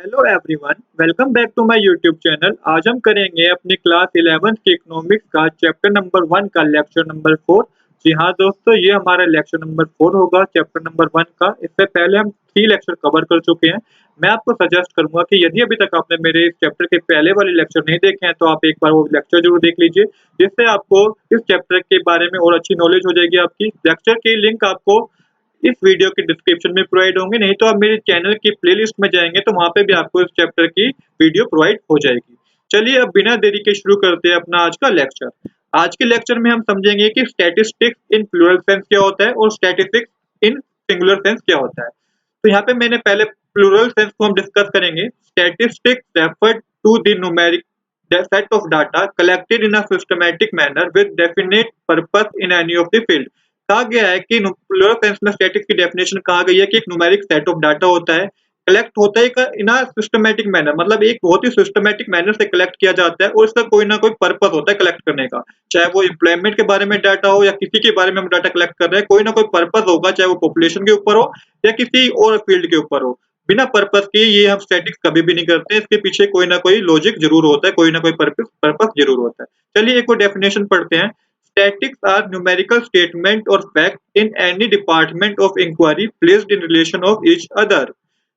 Hello everyone, welcome back to my YouTube channel. आज हम करेंगे अपनी क्लास 11th की इकोनॉमिक्स का चैप्टर नंबर 1 का लेक्चर नंबर 4। जी हाँ दोस्तों, ये हमारा लेक्चर नंबर 4 होगा चैप्टर नंबर 1 का। इससे पहले हम 3 लेक्चर कवर कर चुके हैं। मैं आपको सजेस्ट करूंगा कि यदि अभी तक आपने मेरे इस चैप्टर के पहले वाले लेक्चर नहीं देखे हैं तो आप एक बार वो लेक्चर जरूर देख लीजिए, जिससे आपको इस चैप्टर के बारे में और अच्छी नॉलेज हो जाएगी। आपकी लेक्चर की लिंक आपको इस वीडियो के डिस्क्रिप्शन में प्रोवाइड होंगे, नहीं तो आप मेरे चैनल की प्लेलिस्ट में जाएंगे तो वहां पे भी आपको इस चैप्टर की वीडियो प्रोवाइड हो जाएगी। चलिए अब बिना देरी के शुरू करते हैं अपना आज का लेक्चर। आज के लेक्चर में हम समझेंगे कि स्टैटिस्टिक्स इन प्लूरल सेंस क्या होता है और स्टैटिस्टिक्स इन सिंगुलर सेंस क्या होता है। तो यहाँ पे मैंने पहले प्लूरल सेंस को हम डिस्कस करेंगे। Statistics refer to the numeric set of data collected in a systematic manner with definite purpose in any of the field। कहा गया है कि प्लूरल सेंस में स्टैटिक्स की डेफिनेशन कहा गई है कि एक न्यूमेरिक सेट ऑफ डाटा होता है, कलेक्ट होता है इन अ सिस्टमैटिक मैनर, मतलब एक बहुत ही सिस्टमैटिक मैनर से कलेक्ट किया जाता है और इसका कोई ना कोई पर्पस होता है कलेक्ट करने का। चाहे वो एम्प्लॉयमेंट के बारे में डाटा हो या किसी के बारे में हम डाटा कलेक्ट कर रहे हैं, कोई ना कोई पर्पस होगा, चाहे वो पॉपुलेशन के ऊपर हो या किसी और फील्ड के ऊपर हो। बिना पर्पस के ये हम स्टैटिक्स कभी भी नहीं करते, इसके पीछे कोई ना कोई लॉजिक जरूर होता है, कोई ना कोई पर्पस जरूर होता है। चलिए एक और डेफिनेशन पढ़ते हैं। Statistics are numerical statement or fact in any department of inquiry placed in relation of each other।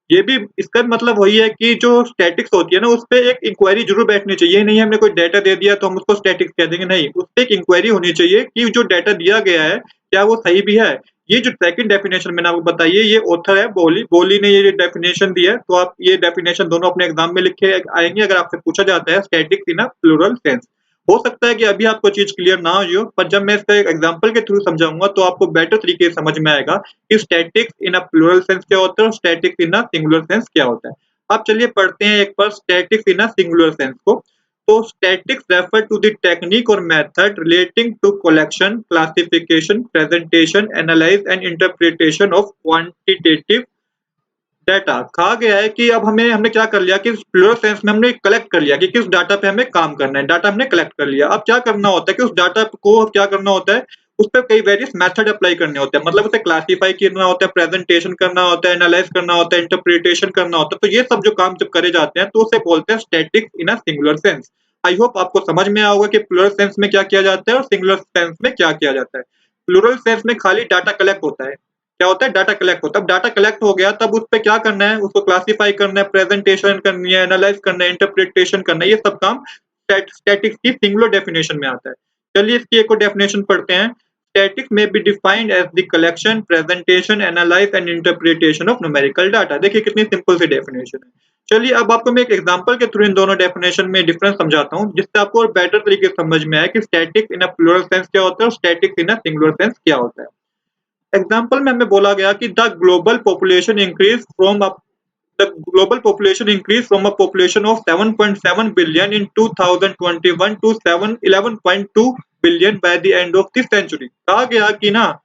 ये भी इसका मतलब वही है कि जो स्टैटिक्स होती है ना, उस पे एक इंक्वायरी जरूर बैठनी चाहिए। नहीं हमने कोई डाटा दे दिया तो हम उसको स्टैटिक्स कह देंगे, नहीं, उस पे एक इंक्वायरी होनी चाहिए कि जो डाटा दिया गया है क्या वो सही भी है। ये जो सेकंड डेफिनेशन मैंने आपको बताई है, ये ऑथर है बोली ने ये डेफिनेशन दी है, तो आप ये डेफिनेशन दोनों अपने एग्जाम में लिखे आएंगे अगर आपसे पूछा जाता है statistics in a plural sense. हो सकता है कि अभी आपको चीज क्लियर ना हुई हो, पर जब मैं इसका एक एग्जांपल के थ्रू समझाऊंगा तो आपको बेटर तरीके से समझ में आएगा कि statics in a plural sense क्या होता है और statics in a singular sense क्या होता है। अब चलिए पढ़ते हैं एक बार statics in a singular sense को। तो statics refer to the technique और method relating to collection, classification, presentation, analyse and interpretation of quantitative data. कहा गया है कि अब हमने क्या कर लिया कि प्लूरल सेंस में हमने कलेक्ट कर लिया कि किस डाटा पे हमें काम करना है। डाटा हमने कलेक्ट कर लिया, अब क्या करना होता है कि उस डाटा को क्या करना होता है, उस पर कई वेरियस मेथड अप्लाई करने होते हैं, मतलब उसे क्लासिफाई करना होता है, प्रेजेंटेशन करना होता है, एनालाइज करना होता है, इंटरप्रिटेशन करना होता है। तो ये सब जो काम जब करे जाते हैं तो उसे बोलते हैं statics in a singular sense. I hope आपको समझ में आया होगा कि प्लूरल सेंस में क्या किया जाता है और सिंगुलर सेंस में क्या किया जाता है। प्लूरल सेंस में खाली डाटा कलेक्ट होता है। क्या होता है? डाटा कलेक्ट होता है। अब डाटा कलेक्ट हो गया तब उस पे क्या करना है, उसको क्लासिफाई करना है, प्रेजेंटेशन करनी है, एनालाइज करना है, इंटरप्रिटेशन करना है, ये सब काम स्टैटिक्स की सिंगुलर डेफिनेशन में आता है। चलिए इसकी एक और डेफिनेशन पढ़ते हैं। स्टैटिक्स में be defined as the collection, presentation, analyse and interpretation of numerical data. देखिए कितनी सिंपल सी डेफिनेशन है। चलिए अब आपको मैं एक एग्जांपल के थ्रू इन दोनों डेफिनेशन में डिफरेंस समझाता हूँ, जिससे आपको और बेटर तरीके से समझ में आए कि statics in a plural sense क्या होता है और statics in a singular sense क्या होता है। एग्जाम्पल में हमें बोला गया कि the global population increased from a population of 7.7 billion in 2021 to 11.2 billion by the end of the century। कहा गया कि ना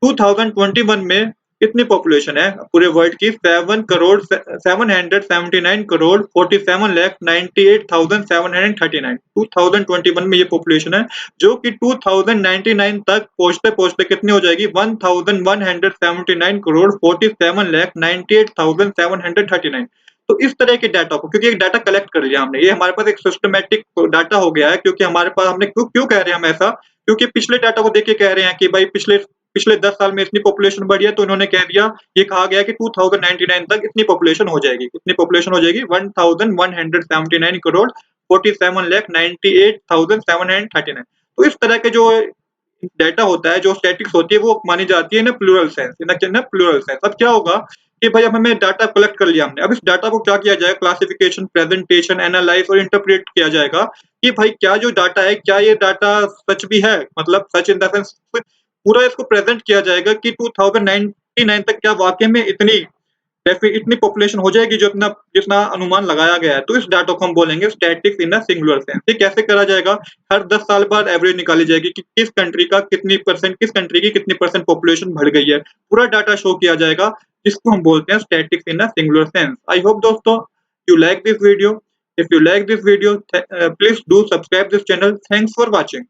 2021 में कितनी पॉपुलेशन है पूरे वर्ल्ड की? 7,47,47,47,98,739। 2021 में ये पॉपुलेशन है, जो कि 2099 तक पहुंचते पहुंचते कितनी हो जाएगी? 1,179,47,98,739। तो इस तरह के डाटा को, क्योंकि एक डाटा कलेक्ट कर लिया हमने, ये हमारे पास एक सिस्टमैटिक डाटा हो गया है, क्योंकि हमारे पास हमने क्यों कह रहे हैं हम ऐसा, क्योंकि पिछले डाटा को देख के कह रहे हैं कि भाई पिछले पिछले 10 साल में इतनी पॉपुलेशन बढ़ी है, तो इन्होंने कह दिया, ये कहा गया कि 2099 तक इतनी पॉपुलेशन हो जाएगी। कितनी पॉपुलेशन हो जाएगी? 1179 करोड़ 47,98,739। तो इस तरह के जो डाटा होता है, जो स्टैटिक्स होती है, वो मानी जाती है in plural sense. In plural sense अब क्या होगा कि भाई अब हमें डाटा कलेक्ट कर लिया हमने, अब इस डाटा को क्या किया जाएगा? क्लासिफिकेशन, प्रेजेंटेशन, एनालाइज और इंटरप्रेट किया जाएगा कि भाई क्या जो डाटा है, क्या ये डाटा सच भी है, मतलब सच इन द सेंस पूरा इसको प्रेजेंट किया जाएगा कि 2099 तक क्या वाकई में इतनी पॉपुलेशन हो जाएगी जो इतना जितना अनुमान लगाया गया है। तो इस डाटा को हम बोलेंगे statics in a singular sense. ये कैसे करा जाएगा? हर 10 साल बाद एवरेज निकाली जाएगी कि किस कंट्री की कितनी परसेंट पॉपुलेशन बढ़ गई है। पूरा डाटा शो किया जाएगा, जिसको हम बोलते हैं statics in a singular sense. I hope दोस्तों you like this video. If you like this video, please do subscribe this channel. Thanks for watching.